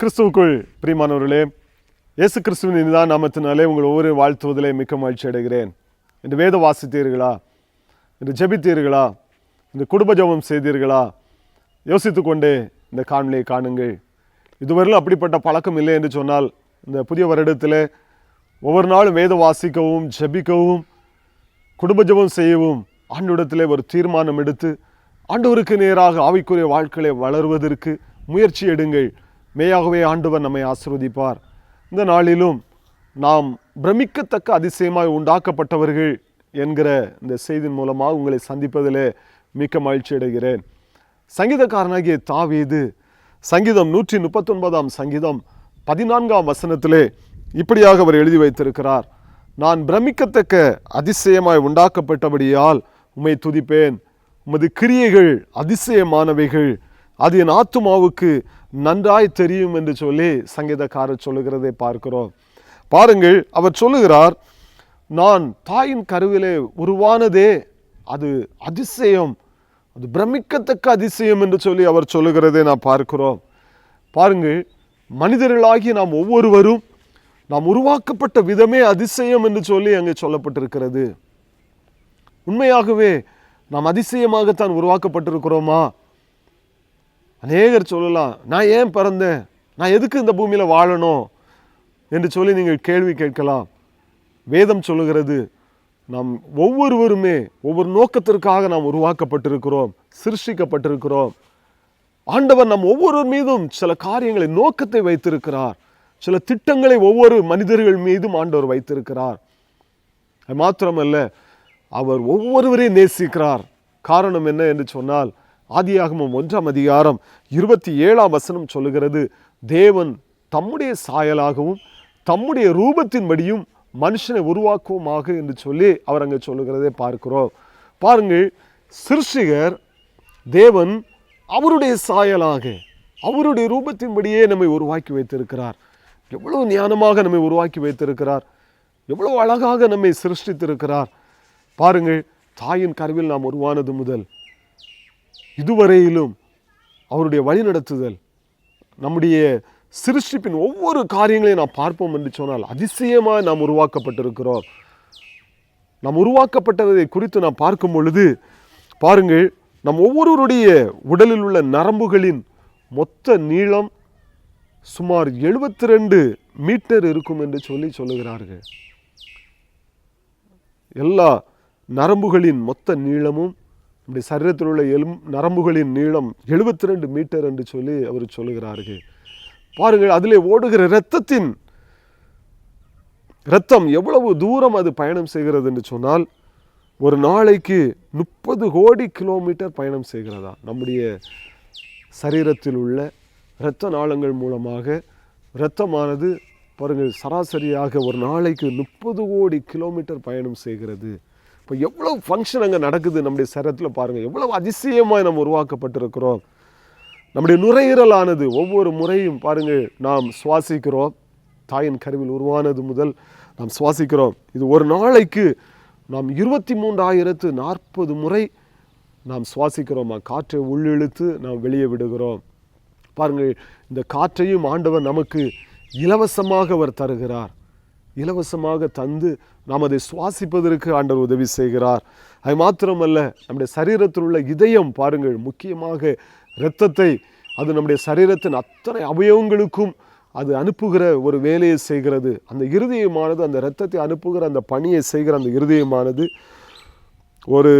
கிறிஸ்துவுக்குள் பிரியமானவர்களே, இயேசு கிறிஸ்துவின் இனிதான நாமத்தினாலே உங்கள் ஒவ்வொரு வாழ்த்துவதிலே மிக்க மகிழ்ச்சி அடைகிறேன். இன்று வேத வாசித்தீர்களா? இன்று ஜெபித்தீர்களா? இன்று குடும்ப ஜெபம் செய்தீர்களா? யோசித்து கொண்டே இந்த காணொளியை காணுங்கள். இதுவரையிலும் அப்படிப்பட்ட பழக்கம் இல்லை என்று சொன்னால், இந்த புதிய வருடத்தில் ஒவ்வொரு நாளும் வேத வாசிக்கவும் ஜெபிக்கவும் குடும்ப ஜெபம் செய்யவும் ஆண்டவரிடத்திலே ஒரு தீர்மானம் எடுத்து ஆண்டவருக்கு நேராக ஆவிக்குரிய வாழ்க்கையை வளருவதற்கு முயற்சி எடுங்கள். மெய்யாகவே ஆண்டவர் நம்மை ஆசீர்வதிப்பார். இந்த நாளிலும் நாம் பிரமிக்கத்தக்க அதிசயமாய் உண்டாக்கப்பட்டவர்கள் என்கிற இந்த செய்தியின் மூலமாக உங்களை சந்திப்பதிலே மிக்க மகிழ்ச்சி அடைகிறேன். சங்கீதக்காரனாகிய தாவீது சங்கீதம் 139 சங்கீதம் 14 வசனத்திலே இப்படியாக அவர் எழுதி வைத்திருக்கிறார். நான் பிரமிக்கத்தக்க அதிசயமாய் உண்டாக்கப்பட்டபடியால் உம்மை துதிப்பேன். உமது கிரியைகள் அதிசயமானவைகள், அது என் ஆத்துமாவுக்கு நன்றாய் தெரியும் என்று சொல்லி சங்கீதக்காரர் சொல்லுகிறதை பார்க்கிறோம். பாருங்கள், அவர் சொல்லுகிறார், நான் தாயின் கருவிலே உருவானதே அது அதிசயம், அது பிரமிக்கத்தக்க அதிசயம் என்று சொல்லி அவர் சொல்லுகிறதை நாம் பார்க்கிறோம். பாருங்கள், மனிதர்களாகி நாம் ஒவ்வொருவரும் நாம் உருவாக்கப்பட்ட விதமே அதிசயம் என்று சொல்லி அங்கே சொல்லப்பட்டிருக்கிறது. உண்மையாகவே நாம் அதிசயமாகத்தான் உருவாக்கப்பட்டிருக்கிறோமா? அநேகர் சொல்லலாம், நான் ஏன் பிறந்தேன், நான் எதுக்கு இந்த பூமியில் வாழணும் என்று சொல்லி நீங்கள் கேள்வி கேட்கலாம். வேதம் சொல்லுகிறது, நாம் ஒவ்வொருவருமே ஒவ்வொரு நோக்கத்திற்காக நாம் உருவாக்கப்பட்டிருக்கிறோம், சிருஷ்டிக்கப்பட்டிருக்கிறோம். ஆண்டவர் நம் ஒவ்வொரு மீதும் சில காரியங்களை, நோக்கத்தை வைத்திருக்கிறார். சில திட்டங்களை ஒவ்வொரு மனிதர்கள் மீதும் ஆண்டவர் வைத்திருக்கிறார். அது மாத்திரமல்ல, அவர் ஒவ்வொருவரையும் நேசிக்கிறார். காரணம் என்ன என்று சொன்னால், ஆதியாகமம் 1 அதிகாரம் 27 வசனம் சொல்லுகிறது, தேவன் தம்முடைய சாயலாகவும் தம்முடைய ரூபத்தின்படியும் மனுஷனை உருவாக்குவோமாக என்று சொல்லி அவர் அங்கே சொல்லுகிறதை பார்க்கிறோம். பாருங்கள், சிருஷ்டிகர் தேவன் அவருடைய சாயலாக அவருடைய ரூபத்தின்படியே நம்மை உருவாக்கி வைத்திருக்கிறார். எவ்வளவு ஞானமாக நம்மை உருவாக்கி வைத்திருக்கிறார், எவ்வளவு அழகாக நம்மை சிருஷ்டித்திருக்கிறார். பாருங்கள், தாயின் கருவில் நாம் உருவானது முதல் இதுவரையிலும் அவருடைய வழிநடத்துதல், நம்முடைய சிருஷ்டிப்பின் ஒவ்வொரு காரியங்களையும் நாம் பார்ப்போம் என்று சொன்னால் அதிசயமாக நாம் உருவாக்கப்பட்டிருக்கிறோம். நாம் உருவாக்கப்பட்டதை குறித்து நாம் பார்க்கும் பொழுது பாருங்கள், நம் ஒவ்வொருவருடைய உடலில் உள்ள நரம்புகளின் மொத்த நீளம் சுமார் 72 மீட்டர் இருக்கும் என்று சொல்லுகிறார்கள். எல்லா நரம்புகளின் மொத்த நீளமும், நம்முடைய சரீரத்தில் உள்ள நரம்புகளின் நீளம் 72 மீட்டர் என்று சொல்லி அவர் சொல்லுகிறார்கள். பாருங்கள், அதிலே ஓடுகிற இரத்தம் எவ்வளவு தூரம் அது பயணம் செய்கிறது என்று சொன்னால், ஒரு நாளைக்கு 30 கோடி கிலோமீட்டர் பயணம் செய்கிறதா. நம்முடைய சரீரத்தில் உள்ள இரத்த நாளங்கள் மூலமாக இரத்தமானது பாருங்கள் சராசரியாக ஒரு நாளைக்கு 30 கோடி கிலோமீட்டர் பயணம் செய்கிறது. இப்போ எவ்வளோ ஃபங்க்ஷன் அங்கே நடக்குது நம்முடைய சரீரத்தில். பாருங்கள், எவ்வளவு அதிசயமாக நாம் உருவாக்கப்பட்டிருக்கிறோம். நம்முடைய நுரையீரலானது ஒவ்வொரு முறையும் பாருங்கள் நாம் சுவாசிக்கிறோம். தாயின் கருவில் உருவானது முதல் நாம் சுவாசிக்கிறோம். இது ஒரு நாளைக்கு நாம் 23,040 முறை நாம் சுவாசிக்கிறோம். காற்றை உள்ளிழுத்து நாம் வெளியே விடுகிறோம். பாருங்கள், இந்த காற்றையும் ஆண்டவர் நமக்கு இலவசமாக அவர் தருகிறார். இலவசமாக தந்து நாம் அதை சுவாசிப்பதற்கு ஆண்டவர் உதவி செய்கிறார். அது மாத்திரமல்ல, நம்முடைய சரீரத்தில் உள்ள இதயம் பாருங்கள், முக்கியமாக இரத்தத்தை அது நம்முடைய சரீரத்தின் அத்தனை அவயவங்களுக்கும் அது அனுப்புகிற ஒரு வேலையை செய்கிறது. அந்த இருதயமானது அந்த இரத்தத்தை அனுப்புகிற அந்த பணியை செய்கிற அந்த இருதயமானது ஒரு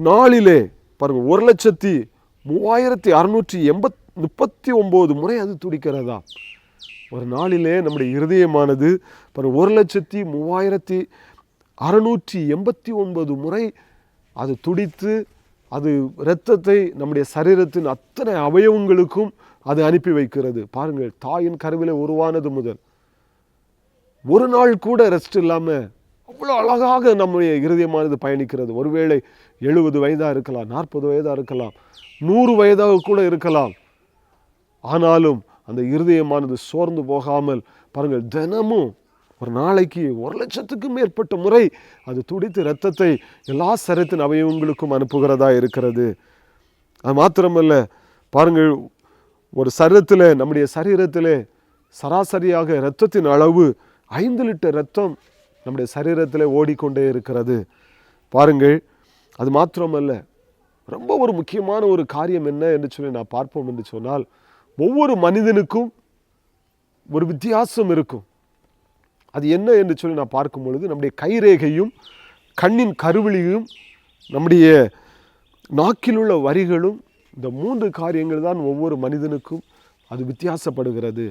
நாளிலே பாருங்கள் 1,3639 முறை அது துடிக்கிறதா. ஒரு நாளிலே நம்முடைய இருதயமானது 1,3639 முறை அது துடித்து அது இரத்தத்தை நம்முடைய சரீரத்தின் அத்தனை அவயவங்களுக்கும் அது அனுப்பி வைக்கிறது. பாருங்கள், தாயின் கருவிலே உருவானது முதல் ஒரு நாள் கூட ரெஸ்ட் இல்லாமல் அவ்வளோ அழகாக நம்முடைய இருதயமானது பயணிக்கிறது. ஒருவேளை 70 வயதாக இருக்கலாம், 40 வயதாக இருக்கலாம், 100 வயதாக கூட இருக்கலாம். ஆனாலும் அந்த இருதயமானது சோர்ந்து போகாமல் பாருங்கள், தினமும் ஒரு நாளைக்கு 1,00,000க்கும் மேற்பட்ட முறை அது துடித்து இரத்தத்தை எல்லா சரீரத்தின் அவயவங்களுக்கும் அனுப்புகிறதா இருக்கிறது. அது மாத்திரமல்ல, பாருங்கள், ஒரு சரீரத்தில் நம்முடைய சரீரத்தில் சராசரியாக இரத்தத்தின் அளவு 5 லிட்டர் இரத்தம் நம்முடைய சரீரத்தில் ஓடிக்கொண்டே இருக்கிறது. பாருங்கள், அது மாத்திரமல்ல, ரொம்ப ஒரு முக்கியமான ஒரு காரியம் என்ன என்று சொல்லி நான் பார்ப்போம் என்று சொன்னால், ஒவ்வொரு மனிதனுக்கும் ஒரு வித்தியாசம் இருக்கும். அது என்ன என்று சொல்லி நான் பார்க்கும் பொழுது, நம்முடைய கைரேகையும் கண்ணின் கருவிழியும் நம்முடைய நாக்கில் உள்ள வரிகளும், இந்த 3 காரியங்கள் தான் ஒவ்வொரு மனிதனுக்கும் அது வித்தியாசப்படுகிறது.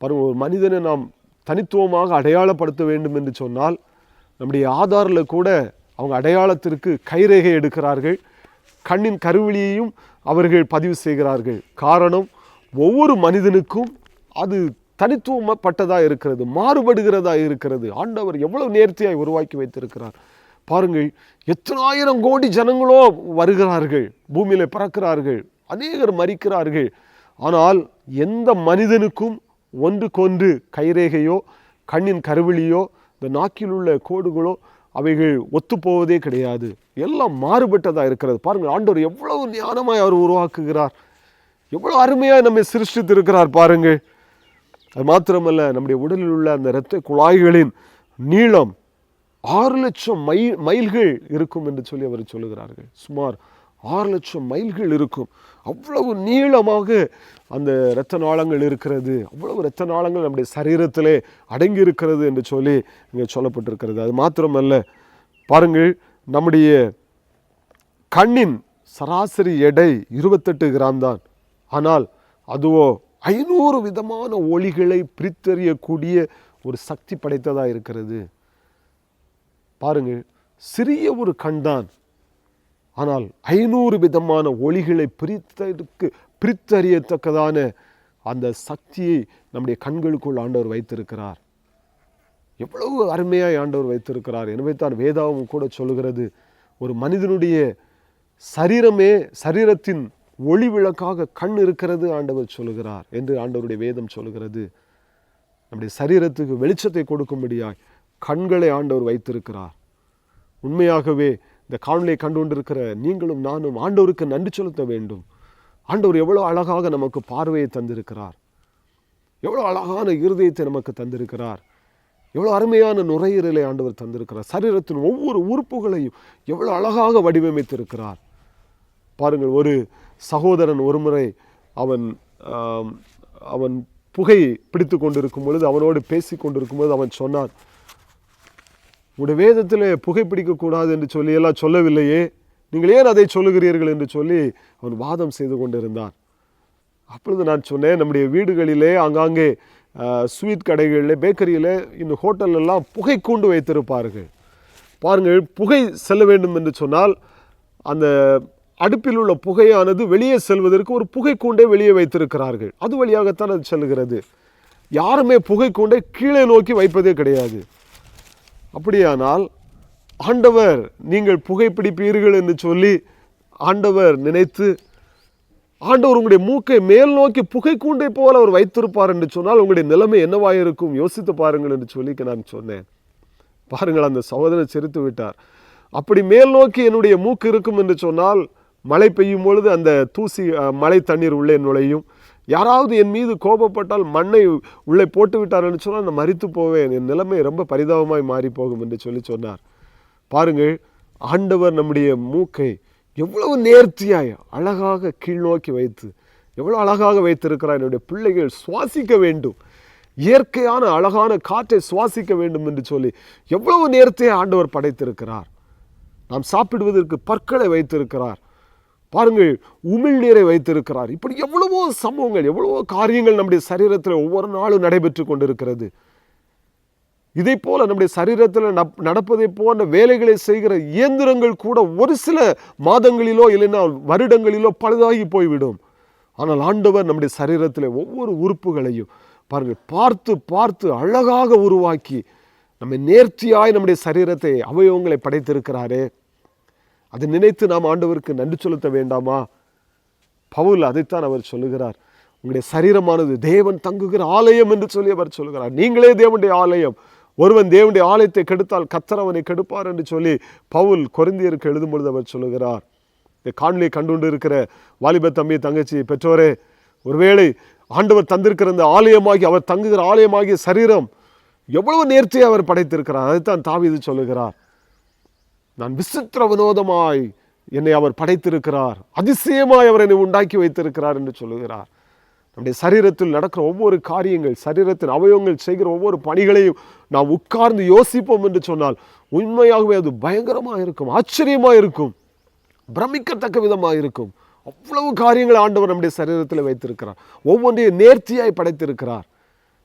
பாருங்கள், ஒரு மனிதனை நாம் தனித்துவமாக அடையாளப்படுத்த வேண்டும் என்று சொன்னால், நம்முடைய ஆதாரில் கூட அவங்க அடையாளத்திற்கு கைரேகை எடுக்கிறார்கள், கண்ணின் கருவிழியையும் அவர்கள் பதிவு செய்கிறார்கள். காரணம், ஒவ்வொரு மனிதனுக்கும் அது தனித்துவப்பட்டதாக இருக்கிறது, மாறுபடுகிறதா இருக்கிறது. ஆண்டவர் எவ்வளவு நேர்த்தியாய் உருவாக்கி வைத்திருக்கிறார் பாருங்கள். எத்தனாயிரம் கோடி ஜனங்களோ வருகிறார்கள், பூமியில பிறக்கிறார்கள், அநேகர் மரிக்கிறார்கள். ஆனால் எந்த மனிதனுக்கும் ஒன்றுக்கொன்று கைரேகையோ கண்ணின் கருவிழியோ இந்த நாக்கில் உள்ள கோடுகளோ அவைகள் ஒத்துப்போவதே கிடையாது. எல்லாம் மாறுபட்டதாக இருக்கிறது. பாருங்கள், ஆண்டவர் எவ்வளவு ஞானமாய் அவர் உருவாக்குகிறார், எவ்வளவு அருமையாக நம்மை சிருஷ்டித்திருக்கிறார் பாருங்கள். அது மாத்திரமல்ல, நம்முடைய உடலில் உள்ள அந்த இரத்த குழாய்களின் நீளம் 6 லட்சம் மைல்கள் இருக்கும் என்று சொல்லி அவர் சொல்லுகிறார்கள். சுமார் 6 லட்சம் மைல்கள் இருக்கும். அவ்வளவு நீளமாக அந்த இரத்த நாளங்கள் இருக்கிறது, அவ்வளவு இரத்த நாளங்கள் நம்முடைய சரீரத்திலே அடங்கி இருக்கிறது என்று சொல்லி இங்கே சொல்லப்பட்டிருக்கிறது. அது மாத்திரமல்ல, பாருங்கள், நம்முடைய கண்ணின் சராசரி எடை 28 கிராம் தான். ஆனால் அதுவோ 500 விதமான ஒளிகளை பிரித்தறியக்கூடிய ஒரு சக்தி படைத்ததாக இருக்கிறது. பாருங்கள், சிறிய ஒரு கண் தான், ஆனால் 500 விதமான ஒளிகளை பிரித்தறியத்தக்கதான அந்த சக்தியை நம்முடைய கண்களுக்குள் ஆண்டவர் வைத்திருக்கிறார். எவ்வளவு அருமையாய் ஆண்டவர் வைத்திருக்கிறார். எனவே தான் வேதாவும் கூட சொல்லுகிறது, ஒரு மனிதனுடைய சரீரத்தின் ஒளி விளக்காக கண் இருக்கிறது ஆண்டவர் சொல்லுகிறார் என்று ஆண்டவருடைய வேதம் சொல்லுகிறது. நம்முடைய சரீரத்துக்கு வெளிச்சத்தை கொடுக்கும்படியாய் கண்களை ஆண்டவர் வைத்திருக்கிறார். உண்மையாகவே இந்த காணொளியை கண்டு கொண்டிருக்கிற நீங்களும் நானும் ஆண்டவருக்கு நன்றி செலுத்த வேண்டும். ஆண்டவர் எவ்வளோ அழகாக நமக்கு பார்வையை தந்திருக்கிறார், எவ்வளோ அழகான இருதயத்தை நமக்கு தந்திருக்கிறார், எவ்வளோ அருமையான நுரையீரலை ஆண்டவர் தந்திருக்கிறார். சரீரத்தின் ஒவ்வொரு உறுப்புகளையும் எவ்வளோ அழகாக வடிவமைத்திருக்கிறார் பாருங்கள். ஒரு சகோதரன் ஒரு முறை அவன் புகை பிடித்து கொண்டிருக்கும் பொழுது, அவனோடு பேசி கொண்டிருக்கும் பொழுது அவன் சொன்னான், உங்களுடைய வேதத்தில் புகைப்பிடிக்கக்கூடாது என்று சொல்லி எல்லாம் சொல்லவில்லையே, நீங்கள் ஏன் அதை சொல்லுகிறீர்கள் என்று சொல்லி அவன் வாதம் செய்து கொண்டிருந்தான். அப்பொழுது நான் சொன்னேன், நம்முடைய வீடுகளிலே ஆங்காங்கே ஸ்வீட் கடைகளில், பேக்கரியில், இன்னும் ஹோட்டலெல்லாம் புகை கூண்டு வைத்திருப்பார்கள். பாருங்கள், புகை செல்ல வேண்டும் என்று சொன்னால் அந்த அடுப்பில் உள்ள புகையானது வெளியே செல்வதற்கு ஒரு புகை கூண்டை வெளியே வைத்திருக்கிறார்கள். அது வழியாகத்தான் அது செல்கிறது. யாருமே புகை கூண்டை கீழே நோக்கி வைப்பதே கிடையாது. அப்படியானால் ஆண்டவர் நீங்கள் புகைப்பிடிப்பீர்கள் என்று சொல்லி ஆண்டவர் நினைத்து, ஆண்டவர் உங்களுடைய மூக்கை மேல் நோக்கி புகை கூண்டை போல அவர் வைத்திருப்பார் என்று சொன்னால் உங்களுடைய நிலைமை என்னவாயிருக்கும் யோசித்து பாருங்கள் என்று சொல்லி நான் சொன்னேன். பாருங்கள், அந்த சகோதரன் சிரித்து விட்டார். அப்படி மேல் நோக்கி என்னுடைய மூக்கு இருக்கும் என்று சொன்னால் மழை பெய்யும் பொழுது அந்த தூசி மழை தண்ணீர் உள்ளே நுழையும். யாராவது என் மீது கோபப்பட்டால் மண்ணை உள்ளே போட்டு விட்டார் என்று சொன்னால் நான் மரித்து போவேன், என் நிலைமை ரொம்ப பரிதாபமாய் மாறி போகும் என்று சொல்லி சொன்னார். பாருங்கள், ஆண்டவர் நம்முடைய மூக்கை எவ்வளவு நேர்த்தியாய் அழகாக கீழ்நோக்கி வைத்து எவ்வளோ அழகாக வைத்திருக்கிறார். என்னுடைய பிள்ளைகள் சுவாசிக்க வேண்டும், இயற்கையான அழகான காற்றை சுவாசிக்க வேண்டும் என்று சொல்லி எவ்வளவு நேர்த்தியாக ஆண்டவர் படைத்திருக்கிறார். நாம் சாப்பிடுவதற்கு பற்களை வைத்திருக்கிறார். பாருங்கள், உமிழ்நீரை வைத்திருக்கிறார். இப்படி எவ்வளவோ சம்பவங்கள், எவ்வளவோ காரியங்கள் நம்முடைய சரீரத்தில் ஒவ்வொரு நாளும் நடைபெற்று கொண்டிருக்கிறது. இதை போல நம்முடைய சரீரத்தில் நடப்பதை போன்ற வேலைகளை செய்கிற இயந்திரங்கள் கூட ஒரு சில மாதங்களிலோ இல்லைன்னா வருடங்களிலோ பழுதாகி போய்விடும். ஆனால் ஆண்டவர் நம்முடைய சரீரத்தில் ஒவ்வொரு உறுப்புகளையும் பாருங்கள் பார்த்து பார்த்து அழகாக உருவாக்கி நம்மை நேர்த்தியாய் நம்முடைய சரீரத்தை அவயவங்களை படைத்திருக்கிறாரே. அதை நினைத்து நாம் ஆண்டவருக்கு நன்றி செலுத்த வேண்டாமா? பவுல் அதைத்தான் அவர் சொல்லுகிறார், உங்களுடைய சரீரமானது தேவன் தங்குகிற ஆலயம் என்று சொல்லி அவர் சொல்லுகிறார். நீங்களே தேவனுடைய ஆலயம், ஒருவன் தேவனுடைய ஆலயத்தை கெடுத்தால் கர்த்தர் அவனை கெடுப்பார் என்று சொல்லி பவுல் கொரிந்தியருக்கு எழுதும் பொழுது அவர் சொல்லுகிறார். இந்த காணொலியை கண்டுகொண்டு இருக்கிற வாலிப தம்பி, தங்கச்சி, பெற்றோரே, ஒருவேளை ஆண்டவர் தந்திருக்கிற அந்த ஆலயமாகி அவர் தங்குகிற ஆலயமாகிய சரீரம் எவ்வளவு நேர்த்தியை அவர் படைத்திருக்கிறார். அதைத்தான் தாவீது சொல்லுகிறார், நான் விசித்திர வினோதமாய் என்னை அவர் படைத்திருக்கிறார், அதிசயமாய் அவர் என்னை உண்டாக்கி வைத்திருக்கிறார் என்று சொல்லுகிறார். நம்முடைய சரீரத்தில் நடக்கிற ஒவ்வொரு காரியங்கள், சரீரத்தின் அவயவங்கள் செய்கிற ஒவ்வொரு பணிகளையும் நாம் உட்கார்ந்து யோசிப்போம் என்று சொன்னால் உண்மையாகவே அது பயங்கரமாக இருக்கும், ஆச்சரியமாக இருக்கும், பிரமிக்கத்தக்க விதமாக இருக்கும். அவ்வளவு காரியங்களை ஆண்டவர் நம்முடைய சரீரத்தில் வைத்திருக்கிறார், ஒவ்வொன்றையும் நேர்த்தியாய் படைத்திருக்கிறார்.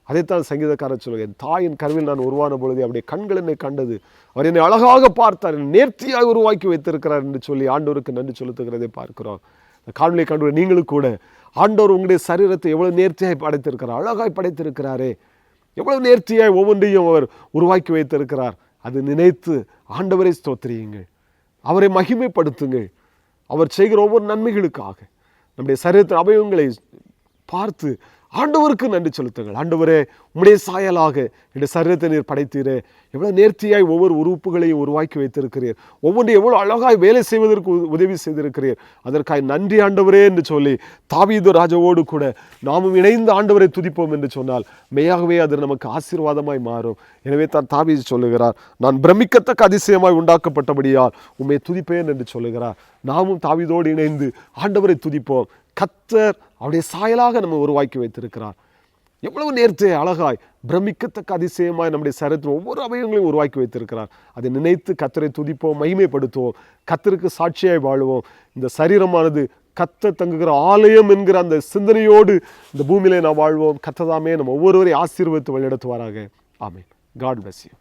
அதைத்தான் சங்கீதக்காரர் சொல்லுங்கள், என் தாயின் கருவில் நான் உருவான பொழுது அவருடைய கண்கள் என்னை கண்டது, அவர் என்னை அழகாக பார்த்தார், என்னை நேர்த்தியாக உருவாக்கி வைத்திருக்கிறார் என்று சொல்லி ஆண்டவருக்கு நன்றி செலுத்துகிறதை பார்க்கிறோம். காணொலியை கண்டு நீங்களும் கூட ஆண்டவர் உங்களுடைய சரீரத்தை எவ்வளவு நேர்த்தியாய் படைத்திருக்கிறார், அழகாய் படைத்திருக்கிறாரே, எவ்வளவு நேர்த்தியாய் ஒவ்வொன்றையும் அவர் உருவாக்கி வைத்திருக்கிறார். அது நினைத்து ஆண்டவரை ஸ்தோத்திரியுங்கள், அவரை மகிமைப்படுத்துங்கள். அவர் செய்கிற ஒவ்வொரு நன்மைகளுக்காக நம்முடைய சரீரத்தின் அவயவங்களை பார்த்து ஆண்டவருக்கு நன்றி செலுத்துங்கள். ஆண்டவரே, உம்முடைய சாயலாக என்னுடைய சரீரத்தை நீர் படைத்தீரே, எவ்வளோ நேர்த்தியாய் ஒவ்வொரு உறுப்புகளையும் உருவாக்கி வைத்திருக்கிறீர், ஒவ்வொன்றையும் எவ்வளோ அழகாய் வேலை செய்வதற்கு உதவி செய்திருக்கிறீர், அதற்காக நன்றி ஆண்டவரே என்று சொல்லி தாவீது ராஜாவோடு கூட நாமும் இணைந்து ஆண்டவரை துதிப்போம் என்று சொன்னால் மெய்யாகவே அது நமக்கு ஆசீர்வாதமாய் மாறும். எனவே தான் தாவீது சொல்லுகிறார், நான் பிரமிக்கத்தக்க அதிசயமாய் உண்டாக்கப்பட்டபடியால் உம்மை துதிப்பேன் என்று சொல்லுகிறார். நாமும் தாவீதோடு இணைந்து ஆண்டவரை துதிப்போம். கர்த்தர் அவருடைய சாயலாக நம்ம உருவாக்கி வைத்திருக்கிறார், எவ்வளவு நேர்த்தியை அழகாய் பிரமிக்கத்தக்க அதிசயமாய் நம்முடைய சரீரத்தில் ஒவ்வொரு அவயவங்களையும் உருவாக்கி வைத்திருக்கிறார். அதை நினைத்து கர்த்தரை துதிப்போம், மகிமைப்படுத்துவோம், கர்த்தருக்கு சாட்சியாய் வாழுவோம். இந்த சரீரமானது கர்த்தர் தங்குகிற ஆலயம் என்கிற அந்த சிந்தனையோடு இந்த பூமியிலே நாம் வாழ்வோம். கர்த்தர் தாமே நம்ம ஒவ்வொருவரையும் ஆசீர்வதித்து வழிநடத்துவாராக. ஆமென். God bless you.